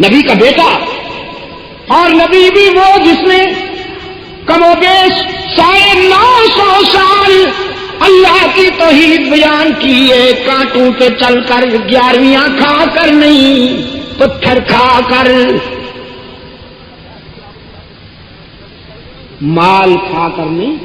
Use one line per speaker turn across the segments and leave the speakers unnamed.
نبی کا بیٹا، اور نبی بھی وہ جس نے کم و بیش 950 سال اللہ کی توحید بیان کی ہے، کانٹوں پہ چل کر، 11ویں کھا کر نہیں، پتھر کھا کر، مال کھا کر نہیں،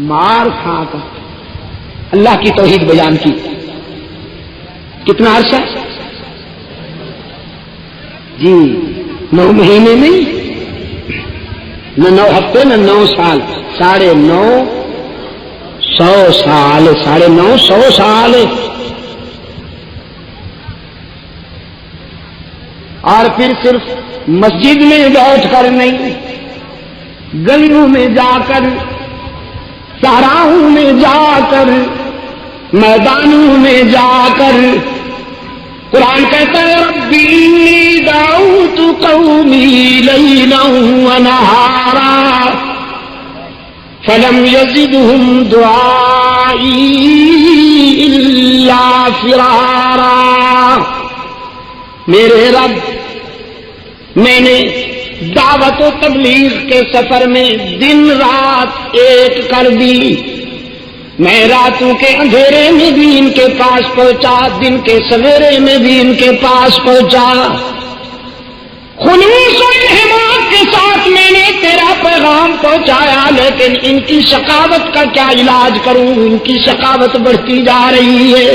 مار کھا کر اللہ کی توحید بیان کی۔ کتنا عرصہ؟ جی 9 مہینے نہیں، نہ 9 ہفتے، نہ 9 سال، 950 سال، 950 سال۔ اور پھر صرف مسجد میں بیٹھ کر نہیں، گلیوں میں جا کر، صحراؤں میں جا کر، میدانوں میں جا کر قرآن کہتا ہے ربی انی دعوت قومی لیلا ونہارا فلم یزدہم دعائی الا فرارا۔ میرے رب، میں نے دعوت و تبلیغ کے سفر میں دن رات ایک کر دی، میں راتوں کے اندھیرے میں بھی ان کے پاس پہنچا، دن کے سویرے میں بھی ان کے پاس پہنچا، خلوص و انہماک کے ساتھ میں نے تیرا پیغام پہنچایا، لیکن ان کی شقاوت کا کیا علاج کروں، ان کی شقاوت بڑھتی جا رہی ہے۔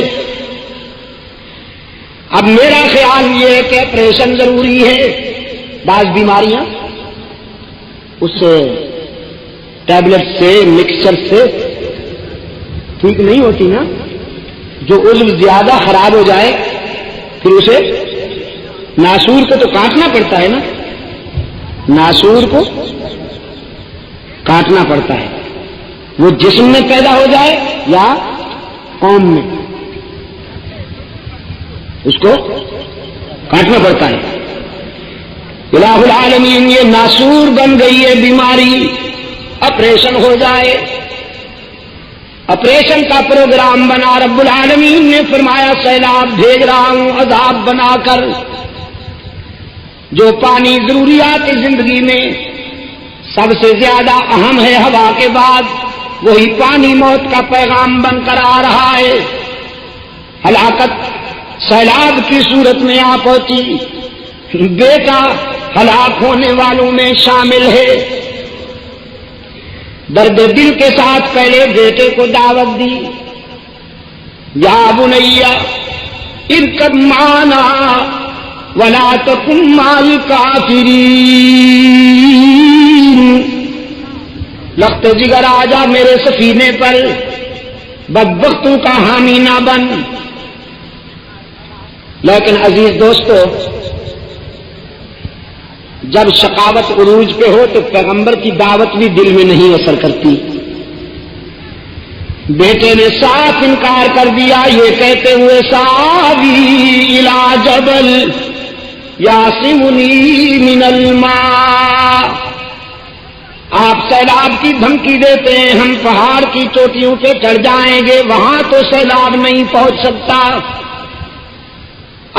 اب میرا خیال یہ ہے کہ آپریشن ضروری ہے۔ بعض بیماریاں اس سے ٹیبلٹ سے، مکسچر سے ٹھیک نہیں ہوتی نا، جو عضو زیادہ خراب ہو جائے پھر اسے ناسور کو تو کاٹنا پڑتا ہے نا، ناسور کو کاٹنا پڑتا ہے، وہ جسم میں پیدا ہو جائے یا قوم میں، اس کو کاٹنا پڑتا ہے۔ الہ العالمین یہ ناسور بن گئی ہے بیماری، آپریشن ہو جائے، آپریشن کا پروگرام بنا، رب العالمین نے فرمایا سیلاب بھیج رہا ہوں عذاب بنا کر۔ جو پانی ضروریات زندگی میں سب سے زیادہ اہم ہے ہوا کے بعد، وہی پانی موت کا پیغام بن کر آ رہا ہے۔ ہلاکت سیلاب کی صورت میں آ پہنچی، بیٹا ہلاک ہونے والوں میں شامل ہے۔ درد دل کے ساتھ پہلے بیٹے کو دعوت دی، یا بنیا ارکب معنا ولا تکن مع الکافرین، لخت جگر آجا میرے سفینے پر، بدبختوں کا حامی نہ بن۔ لیکن عزیز دوستو، جب شقاوت عروج پہ ہو تو پیغمبر کی دعوت بھی دل میں نہیں اثر کرتی۔ بیٹے نے صاف انکار کر دیا، یہ کہتے ہوئے ساوی الی جبل یعصمنی من الماء، آپ سیلاب کی دھمکی دیتے ہیں، ہم پہاڑ کی چوٹیوں پہ چڑھ جائیں گے، وہاں تو سیلاب نہیں پہنچ سکتا۔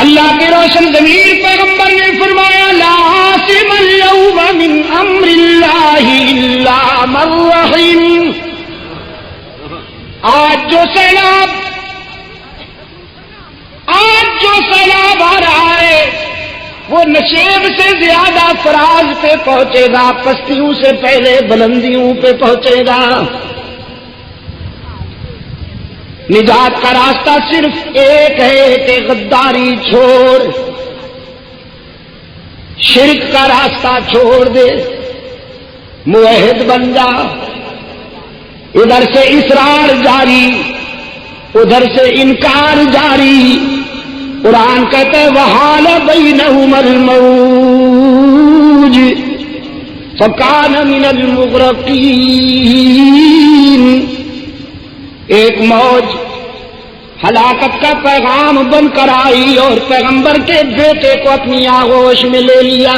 اللہ کے روشن ضمیر پیغمبر نے فرمایا لا عاصم اليوم من امر اللہ الا من رحم، آج جو سیلاب آ رہا ہے وہ نشیب سے زیادہ فراز پہ پہنچے گا، پستیوں سے پہلے بلندیوں پہ پہنچے گا۔ نجات کا راستہ صرف ایک ہے کہ غداری چھوڑ، شرک کا راستہ چھوڑ دے، موحد بن جا۔ ادھر سے اصرار جاری، ادھر سے انکار جاری۔ قرآن کہتے وحال بینہم الموج فکان من المغرقین، ایک موج ہلاکت کا پیغام بن کر آئی اور پیغمبر کے بیٹے کو اپنی آغوش میں لے لیا۔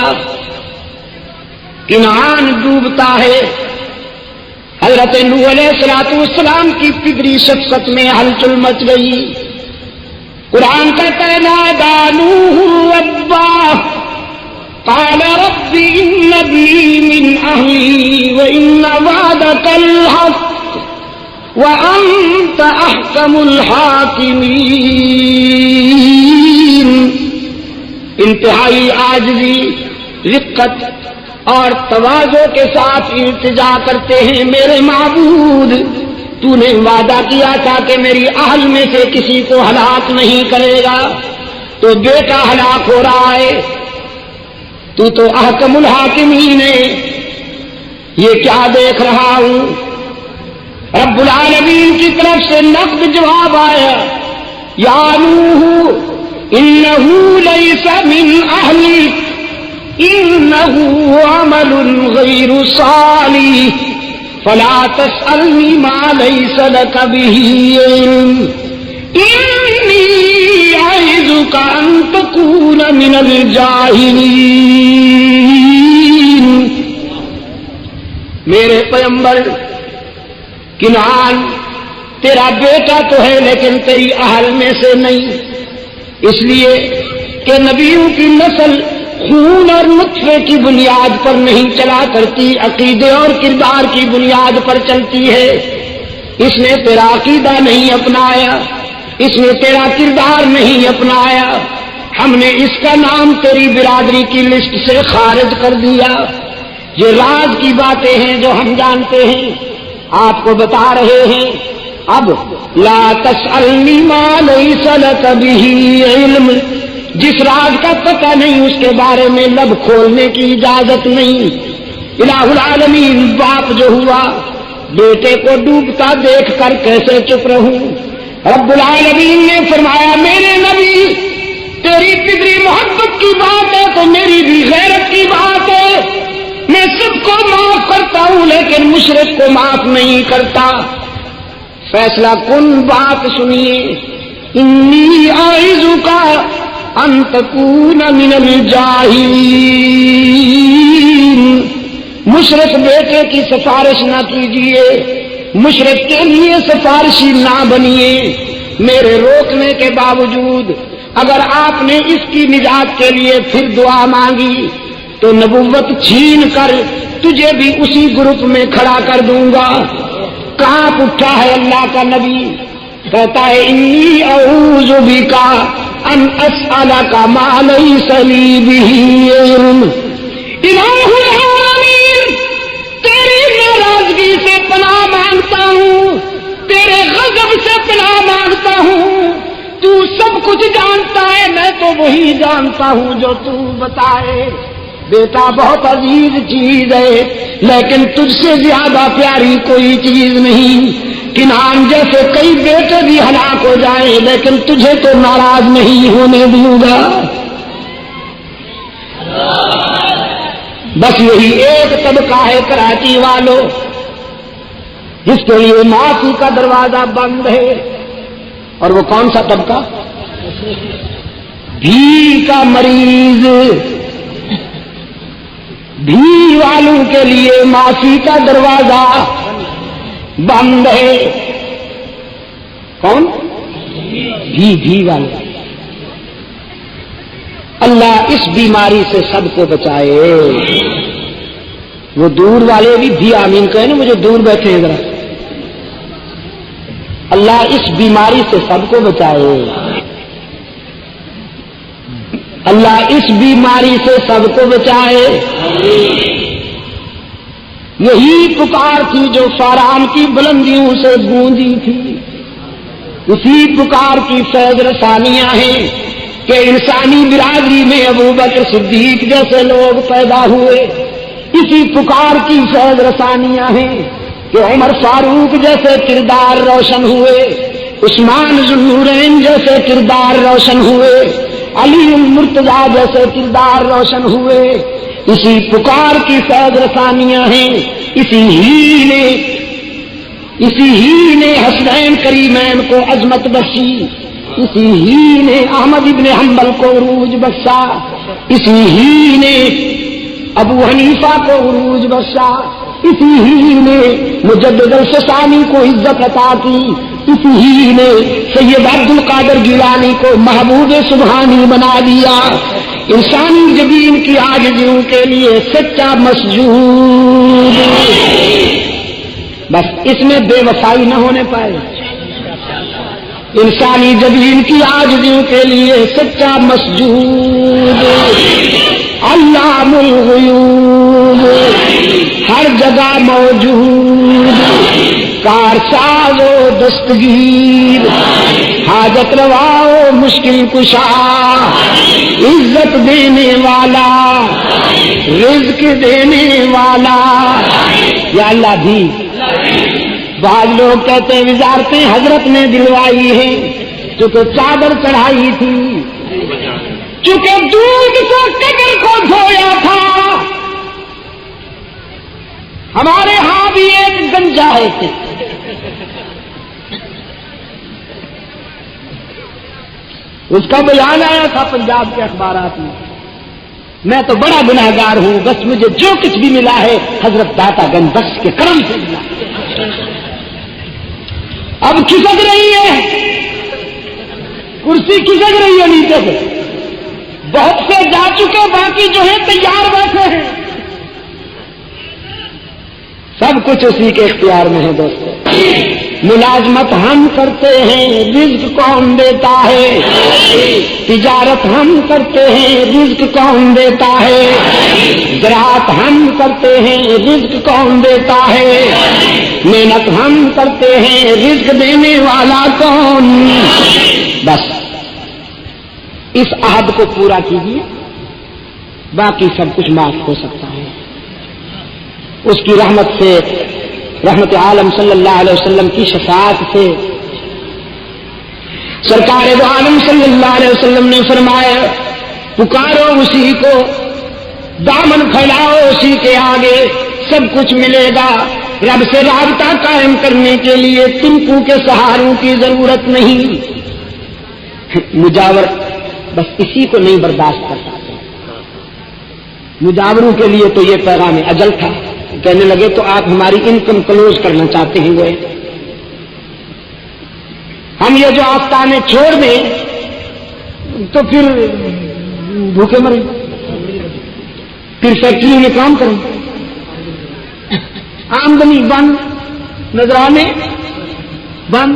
کنعان ڈوبتا ہے۔ حضرت نوح علیہ السلام کی فکری شخصیت میں ہلچل مچ گئی۔ قرآن کہتا ہے نادى نوح ربه بي من أهلي وإن وعدك الحق وأنت أحكم الحاكمين. انتہائی عاجزی، رقت اور تواضع کے ساتھ التجا کرتے ہیں، میرے معبود تو نے وعدہ کیا تھا کہ میری اہل میں سے کسی کو ہلاک نہیں کرے گا، تو بیٹا ہلاک ہو رہا ہے، تو احکم الحاکمین ہے، یہ کیا دیکھ رہا ہوں؟ رب العالمین کی طرف سے نقد جواب آیا، یا نوح انہ لیس من اہلک انہ عمل غیر صالح فلا تسألنی ما لیس لک بہ علم انی اعظک ان تکون من الجاہلین. میرے پیغمبر کنعان تیرا بیٹا تو ہے لیکن تیری اہل میں سے نہیں، اس لیے کہ نبیوں کی نسل خون اور نطفے کی بنیاد پر نہیں چلا کرتی، عقیدے اور کردار کی بنیاد پر چلتی ہے. اس نے تیرا عقیدہ نہیں اپنایا، اس نے تیرا کردار نہیں اپنایا، ہم نے اس کا نام تیری برادری کی لسٹ سے خارج کر دیا. یہ راز کی باتیں ہیں جو ہم جانتے ہیں، آپ کو بتا رہے ہیں. اب لا تسألنی ما لیس لک بہ علم، جس راز کا پتہ نہیں اس کے بارے میں لب کھولنے کی اجازت نہیں. الہ العالمین باپ جو ہوا، بیٹے کو ڈوبتا دیکھ کر کیسے چپ رہوں؟ رب العالمین نے فرمایا میرے نبی تیری پدری محبت کی بات ہے تو میری بھی غیرت کی بات ہے، میں سب کو معاف کرتا ہوں لیکن مشرک کو معاف نہیں کرتا. فیصلہ کن بات سنیے، انی اعظک ان تکون من الجاہلین. مشرک بیٹے کی سفارش نہ کیجیے، مشرک کے لیے سفارشی نہ بنیے. میرے روکنے کے باوجود اگر آپ نے اس کی نجات کے لیے پھر دعا مانگی تو نبوت چھین کر تجھے بھی اسی گروپ میں کھڑا کر دوں گا. کانپ اٹھا ہے اللہ کا نبی، کہتا ہے انی اعوذ بک ان اسألک ما لیس لی بہ علم. الہ العالمین تیری ناراضگی سے پناہ مانگتا ہوں، تیرے غضب سے پناہ مانگتا ہوں. تو سب کچھ جانتا ہے، میں تو وہی جانتا ہوں جو تو بتائے. بیٹا بہت عزیز چیز ہے لیکن تجھ سے زیادہ پیاری کوئی چیز نہیں. کنعان جیسے کئی بیٹے بھی ہلاک ہو جائیں لیکن تجھے تو ناراض نہیں ہونے دوں گا. بس یہی ایک طبقہ ہے کراچی والوں جس کے لیے معافی کا دروازہ بند ہے، اور وہ کون سا طبقہ؟ بھی کا مریض. بھی والوں کے لیے معافی کا دروازہ بند ہے. کون؟ بھی والے. اللہ اس بیماری سے سب کو بچائے. وہ دور والے بھی آمین کہیں نا، مجھے دور بیٹھے ہیں ذرا. اللہ اس بیماری سے سب کو بچائے. اللہ اس بیماری سے سب کو بچائے. یہی پکار تھی جو فاران کی بلندیوں سے گونجی تھی، اسی پکار کی فیض رسانیاں ہیں کہ انسانی برادری میں ابوبکر صدیق جیسے لوگ پیدا ہوئے. اسی پکار کی فیض رسانیاں ہیں کہ عمر فاروق جیسے کردار روشن ہوئے، عثمان ذوالنورین جیسے کردار روشن ہوئے، علی المرتضیٰ جیسے کردار روشن ہوئے. اسی پکار کی فیض رسانیاں ہیں. اسی ہی نے حسنین کریمین کو عظمت بخشی، اسی ہی نے احمد ابن حنبل کو عروج بخشا، اسی ہی نے ابو حنیفہ کو عروج بخشا، اسی ہی نے مجدد الفسانی کو عزت عطا کی، اسی ہی نے سید عبد القادر گیلانی کو محبوب سبحانی بنا دیا. انسانی جبین کی عاجزیوں کے لیے سچا مسجود، بس اس میں بے وفائی نہ ہونے پائے. انسانی جبین کی عاجزیوں کے لیے سچا مسجود، علام الغیوب ہر جگہ موجود، کارساز و دستگیر، حاجت روا و مشکل کشا، عزت دینے والا، رزق دینے والا. یا اللہ بھی بعض لوگ کہتے ہیں وزارتیں حضرت نے دلوائی ہیں چونکہ چادر چڑھائی تھی، چونکہ دودھ کو قدر کو دھویا تھا. ہمارے ہاں بھی ایک گنجا ہے، اس کا بیان آیا تھا پنجاب کے اخبارات میں، میں تو بڑا گنہگار ہوں، بس مجھے جو کچھ بھی ملا ہے حضرت داتا گنج بخش کے کرم سے ملا. اب کھسک رہی ہے کرسی، کھسک رہی ہے نیچے سے. بہت سے جا چکے، باقی جو ہے تیار بیٹھے ہیں. سب کچھ اسی کے اختیار میں ہے دوستو. ملازمت ہم کرتے ہیں، رزق کون دیتا ہے؟ تجارت ہم کرتے ہیں، رزق کون دیتا ہے؟ زراعت ہم کرتے ہیں، رزق کون دیتا ہے؟ محنت ہم کرتے ہیں، رزق دینے والا کون؟ بس اس عہد کو پورا کیجیے، باقی سب کچھ معاف ہو سکتا ہے. اس کی رحمت سے، رحمت عالم صلی اللہ علیہ وسلم کی شفاعت سے. سرکار دو عالم صلی اللہ علیہ وسلم نے فرمایا پکارو اسی کو، دامن پھیلاؤ اسی کے آگے، سب کچھ ملے گا. رب سے رابطہ قائم کرنے کے لیے تم کو کے سہاروں کی ضرورت نہیں. مجاور بس اسی کو نہیں برداشت کر پاتے. مجاوروں کے لیے تو یہ پیغام اجل تھا. کہنے لگے تو آپ ہماری انکم کلوز کرنا چاہتے ہیں وہ، ہم یہ جو آستانے چھوڑ دیں تو پھر بھوکے مریں، پھر فیکٹری میں کام کریں، آمدنی بند، نذرانے بند،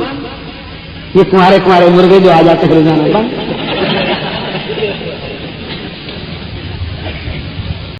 یہ کمہارے مرغے جو آ جاتے ہیں روزانہ بند.